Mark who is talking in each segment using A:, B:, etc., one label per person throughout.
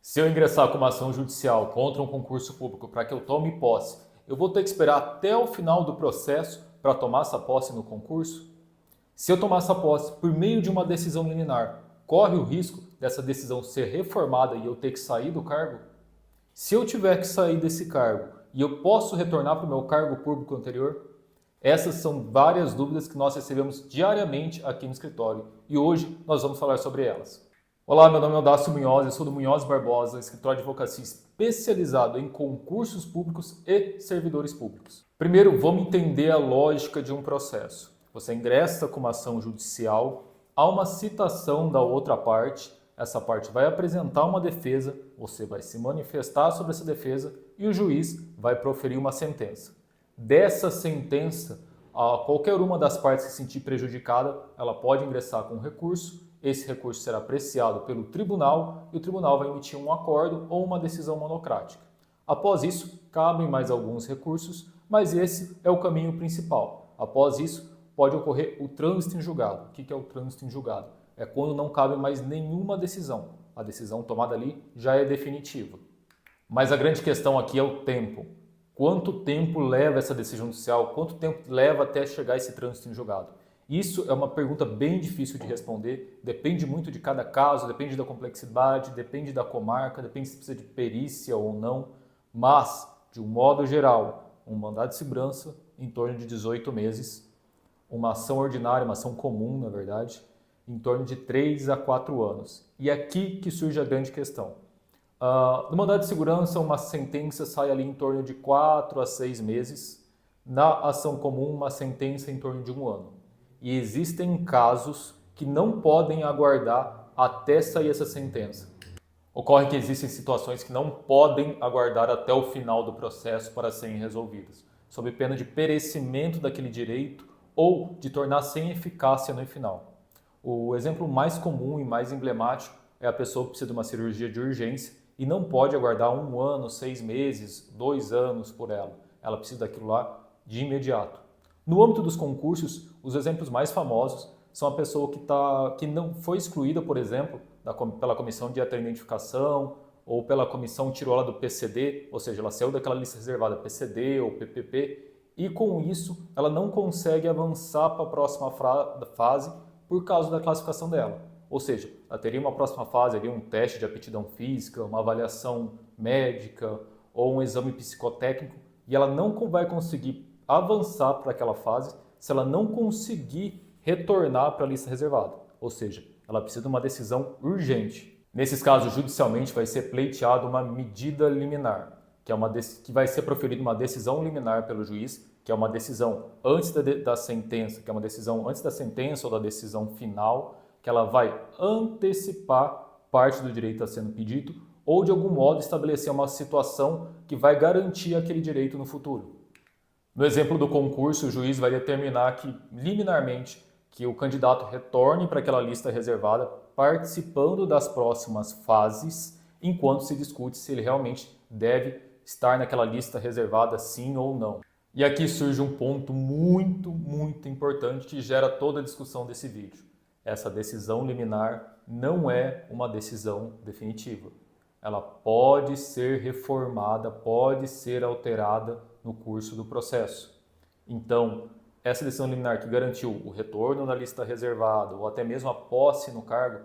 A: Se eu ingressar com uma ação judicial contra um concurso público para que eu tome posse, eu vou ter que esperar até o final do processo para tomar essa posse no concurso? Se eu tomar essa posse por meio de uma decisão liminar, corre o risco dessa decisão ser reformada e eu ter que sair do cargo? Se eu tiver que sair desse cargo e eu posso retornar para o meu cargo público anterior? Essas são várias dúvidas que nós recebemos diariamente aqui no escritório e hoje nós vamos falar sobre elas. Olá, meu nome é Audácio Munhoz, eu sou do Munhoz Barbosa, escritório de advocacia especializado em concursos públicos e servidores públicos. Primeiro, vamos entender a lógica de um processo. Você ingressa com uma ação judicial, há uma citação da outra parte, essa parte vai apresentar uma defesa, você vai se manifestar sobre essa defesa e o juiz vai proferir uma sentença. Dessa sentença, qualquer uma das partes que se sentir prejudicada, ela pode ingressar com recurso. Esse recurso será apreciado pelo tribunal e o tribunal vai emitir um acordo ou uma decisão monocrática. Após isso, cabem mais alguns recursos, mas esse é o caminho principal. Após isso, pode ocorrer o trânsito em julgado. O que é o trânsito em julgado? É quando não cabe mais nenhuma decisão. A decisão tomada ali já é definitiva. Mas a grande questão aqui é o tempo. Quanto tempo leva essa decisão judicial? Quanto tempo leva até chegar esse trânsito em julgado? Isso é uma pergunta bem difícil de responder, depende muito de cada caso, depende da complexidade, depende da comarca, depende se precisa de perícia ou não, mas, de um modo geral, um mandado de segurança em torno de 18 meses, uma ação ordinária, uma ação comum, na verdade, em torno de 3 a 4 anos. E é aqui que surge a grande questão. No mandado de segurança, uma sentença sai ali em torno de 4 a 6 meses, na ação comum, uma sentença em torno de 1 ano. E existem casos que não podem aguardar até sair essa sentença. Ocorre que existem situações que não podem aguardar até o final do processo para serem resolvidas, sob pena de perecimento daquele direito ou de tornar sem eficácia no final. O exemplo mais comum e mais emblemático é a pessoa que precisa de uma cirurgia de urgência e não pode aguardar 1 ano, 6 meses, 2 anos por ela. Ela precisa daquilo lá de imediato. No âmbito dos concursos, os exemplos mais famosos são a pessoa que não foi excluída, por exemplo, pela comissão de identificação ou pela comissão que tirou ela do PCD, ou seja, ela saiu daquela lista reservada PCD ou PPP, e com isso ela não consegue avançar para a próxima fase por causa da classificação dela. Ou seja, ela teria uma próxima fase, ali, um teste de aptidão física, uma avaliação médica ou um exame psicotécnico, e ela não vai conseguir avançar para aquela fase se ela não conseguir retornar para a lista reservada. Ou seja, ela precisa de uma decisão urgente. Nesses casos, judicialmente vai ser pleiteada uma medida liminar, que vai ser proferida uma decisão liminar pelo juiz, que é uma decisão antes da sentença, que é uma decisão antes da sentença ou da decisão final, que ela vai antecipar parte do direito a sendo pedido ou de algum modo estabelecer uma situação que vai garantir aquele direito no futuro. No exemplo do concurso, o juiz vai determinar liminarmente, que o candidato retorne para aquela lista reservada, participando das próximas fases, enquanto se discute se ele realmente deve estar naquela lista reservada sim ou não. E aqui surge um ponto muito importante que gera toda a discussão desse vídeo. Essa decisão liminar não é uma decisão definitiva. Ela pode ser reformada, pode ser alterada no curso do processo. Então, essa decisão liminar que garantiu o retorno na lista reservada ou até mesmo a posse no cargo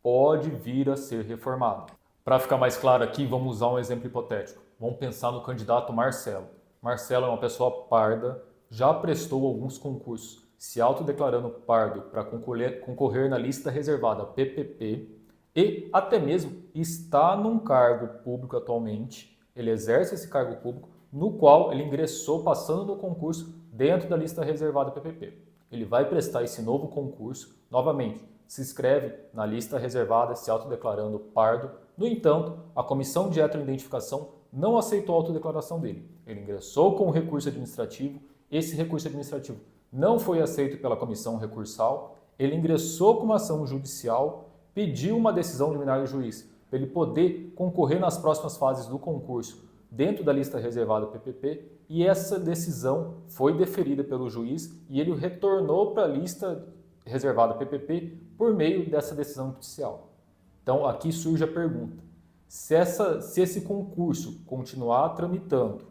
A: pode vir a ser reformada. Para ficar mais claro aqui, vamos usar um exemplo hipotético. Vamos pensar no candidato Marcelo. Marcelo é uma pessoa parda, já prestou alguns concursos, se autodeclarando pardo para concorrer na lista reservada PPP e até mesmo está num cargo público atualmente, ele exerce esse cargo público, no qual ele ingressou passando no concurso dentro da lista reservada PPP. Ele vai prestar esse novo concurso, novamente, se inscreve na lista reservada se autodeclarando pardo. No entanto, a comissão de heteroidentificação não aceitou a autodeclaração dele. Ele ingressou com o recurso administrativo, esse recurso administrativo não foi aceito pela comissão recursal, ele ingressou com uma ação judicial, pediu uma decisão liminar do juiz para ele poder concorrer nas próximas fases do concurso dentro da lista reservada PPP, e essa decisão foi deferida pelo juiz e ele retornou para a lista reservada PPP por meio dessa decisão judicial. Então aqui surge a pergunta: Se esse concurso continuar tramitando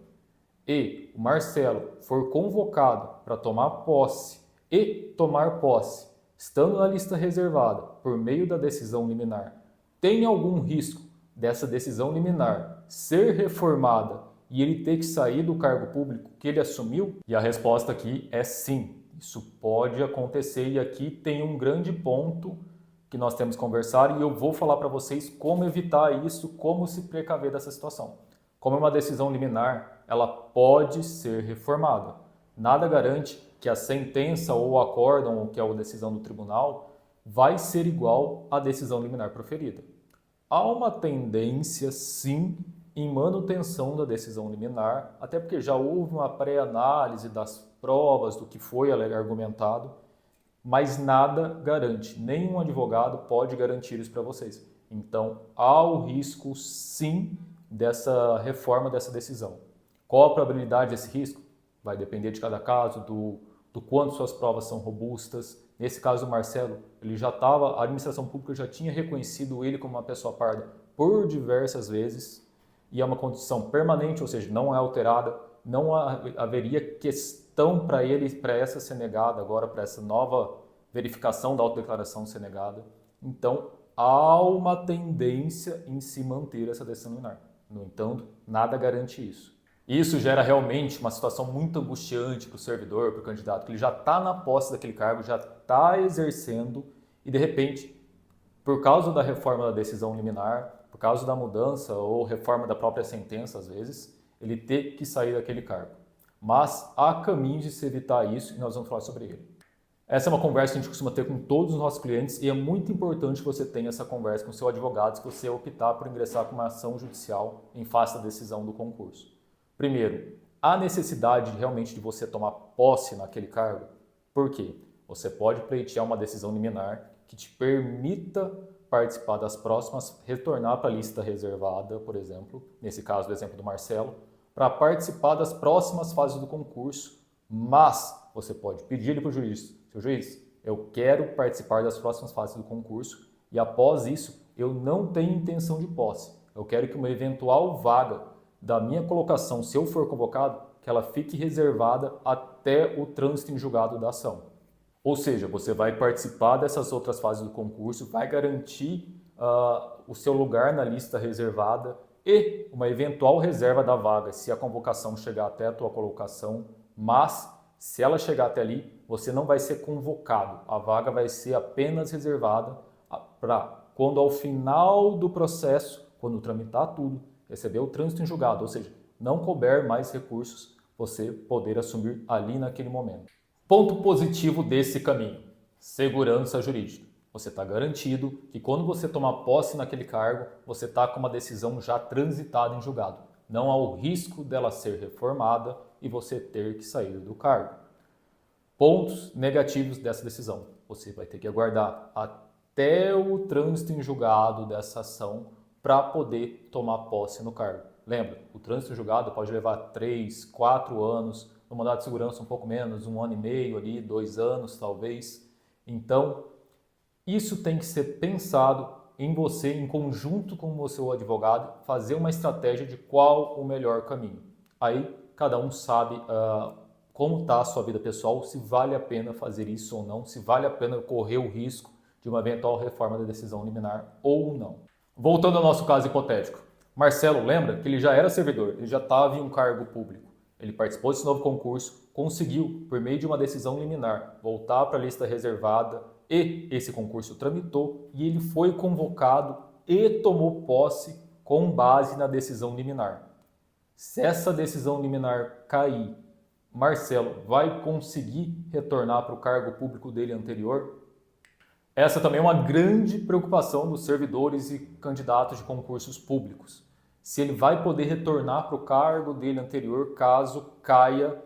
A: e o Marcelo for convocado para tomar posse e tomar posse, estando na lista reservada por meio da decisão liminar, tem algum risco dessa decisão liminar ser reformada e ele ter que sair do cargo público que ele assumiu? E a resposta aqui é sim. Isso pode acontecer e aqui tem um grande ponto que nós temos que conversar e eu vou falar para vocês como evitar isso, como se precaver dessa situação. Como é uma decisão liminar, ela pode ser reformada. Nada garante que a sentença ou o acórdão, que é a decisão do tribunal, vai ser igual à decisão liminar proferida. Há uma tendência, sim, em manutenção da decisão liminar, até porque já houve uma pré-análise das provas, do que foi argumentado, mas nada garante, nenhum advogado pode garantir isso para vocês. Então, há o risco, sim, dessa reforma dessa decisão. Qual a probabilidade desse risco? Vai depender de cada caso, do quanto suas provas são robustas. Nesse caso do Marcelo, a administração pública já tinha reconhecido ele como uma pessoa parda por diversas vezes e é uma condição permanente, ou seja, não é alterada, não haveria questão para ele, para essa ser negada agora, para essa nova verificação da autodeclaração ser negada. Então, há uma tendência em se manter essa decisão liminar. No entanto, nada garante isso. Isso gera realmente uma situação muito angustiante para o servidor, para o candidato, que ele já está na posse daquele cargo, já está exercendo e, de repente, por causa da reforma da decisão liminar, por causa da mudança ou reforma da própria sentença, às vezes, ele ter que sair daquele cargo. Mas há caminhos de se evitar isso e nós vamos falar sobre ele. Essa é uma conversa que a gente costuma ter com todos os nossos clientes e é muito importante que você tenha essa conversa com o seu advogado se você optar por ingressar com uma ação judicial em face da decisão do concurso. Primeiro, há necessidade realmente de você tomar posse naquele cargo? Por quê? Você pode pleitear uma decisão liminar que te permita participar das próximas, retornar para a lista reservada, por exemplo, nesse caso do exemplo do Marcelo, para participar das próximas fases do concurso, mas você pode pedir para o juiz, seu juiz, eu quero participar das próximas fases do concurso e após isso eu não tenho intenção de posse, eu quero que uma eventual vaga da minha colocação, se eu for convocado, que ela fique reservada até o trânsito em julgado da ação. Ou seja, você vai participar dessas outras fases do concurso, vai garantir o seu lugar na lista reservada e uma eventual reserva da vaga, se a convocação chegar até a tua colocação, mas se ela chegar até ali, você não vai ser convocado. A vaga vai ser apenas reservada para quando ao final do processo, quando tramitar tudo, receber o trânsito em julgado, ou seja, não couber mais recursos, você poder assumir ali naquele momento. Ponto positivo desse caminho, segurança jurídica. Você está garantido que quando você tomar posse naquele cargo, você está com uma decisão já transitada em julgado. Não há o risco dela ser reformada e você ter que sair do cargo. Pontos negativos dessa decisão. Você vai ter que aguardar até o trânsito em julgado dessa ação para poder tomar posse no cargo. Lembra, o trânsito em julgado pode levar 3, 4 anos, no mandado de segurança um pouco menos, 1 ano e meio ali, 2 anos talvez. Então, isso tem que ser pensado em você, em conjunto com o seu advogado, fazer uma estratégia de qual o melhor caminho. Aí, cada um sabe como está a sua vida pessoal, se vale a pena fazer isso ou não, se vale a pena correr o risco de uma eventual reforma da decisão liminar ou não. Voltando ao nosso caso hipotético. Marcelo, lembra que ele já era servidor, ele já estava em um cargo público. Ele participou desse novo concurso, conseguiu, por meio de uma decisão liminar, voltar para a lista reservada e esse concurso tramitou e ele foi convocado e tomou posse com base na decisão liminar. Se essa decisão liminar cair, Marcelo vai conseguir retornar para o cargo público dele anterior? Essa também é uma grande preocupação dos servidores e candidatos de concursos públicos. Se ele vai poder retornar para o cargo dele anterior caso caia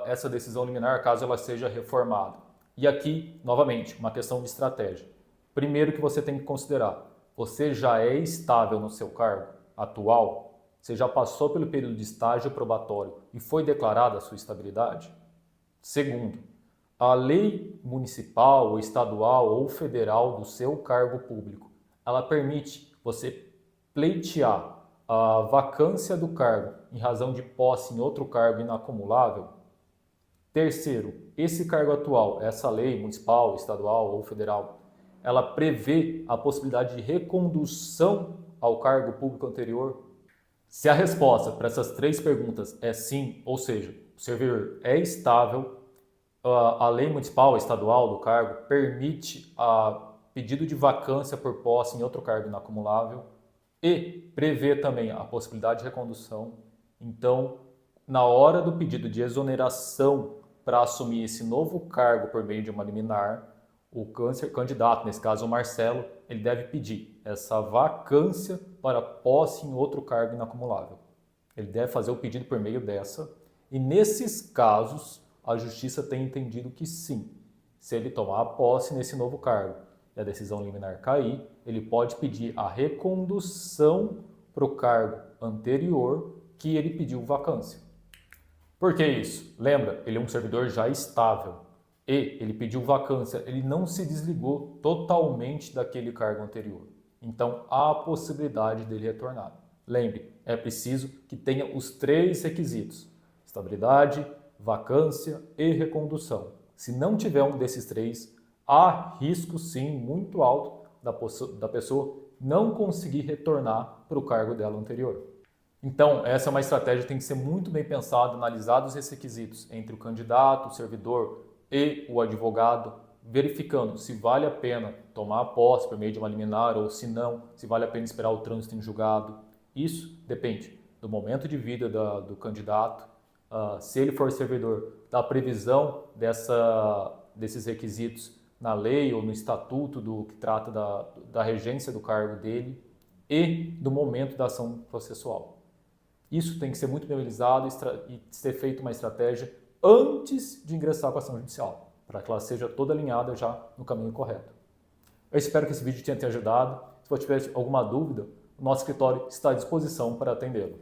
A: essa decisão liminar, caso ela seja reformada. E aqui, novamente, uma questão de estratégia. Primeiro que você tem que considerar, você já é estável no seu cargo atual? Você já passou pelo período de estágio probatório e foi declarada a sua estabilidade? Segundo, a lei municipal, ou estadual ou federal do seu cargo público, ela permite você pleitear a vacância do cargo em razão de posse em outro cargo inacumulável. Terceiro, esse cargo atual, essa lei municipal, estadual ou federal, ela prevê a possibilidade de recondução ao cargo público anterior? Se a resposta para essas três perguntas é sim, ou seja, o servidor é estável, a lei municipal, estadual do cargo permite a pedido de vacância por posse em outro cargo inacumulável e prevê também a possibilidade de recondução, então, na hora do pedido de exoneração para assumir esse novo cargo por meio de uma liminar, o candidato, nesse caso o Marcelo, ele deve pedir essa vacância para posse em outro cargo inacumulável. Ele deve fazer o pedido por meio dessa, e nesses casos a Justiça tem entendido que sim, se ele tomar posse nesse novo cargo e a decisão liminar cair, ele pode pedir a recondução para o cargo anterior que ele pediu vacância. Por que isso? Lembra, ele é um servidor já estável e ele pediu vacância, ele não se desligou totalmente daquele cargo anterior. Então, há a possibilidade dele retornar. Lembre, é preciso que tenha os três requisitos: estabilidade, vacância e recondução. Se não tiver um desses três, há risco sim muito alto da pessoa não conseguir retornar para o cargo dela anterior. Então, essa é uma estratégia que tem que ser muito bem pensada, analisados esses requisitos entre o candidato, o servidor e o advogado, verificando se vale a pena tomar a posse por meio de uma liminar ou se não, se vale a pena esperar o trânsito em julgado. Isso depende do momento de vida do candidato, se ele for servidor, da previsão desses requisitos na lei ou no estatuto que trata da regência do cargo dele e do momento da ação processual. Isso tem que ser muito bem analisado e ser feita uma estratégia antes de ingressar com a ação judicial, para que ela seja toda alinhada já no caminho correto. Eu espero que esse vídeo tenha te ajudado. Se você tiver alguma dúvida, o nosso escritório está à disposição para atendê-lo.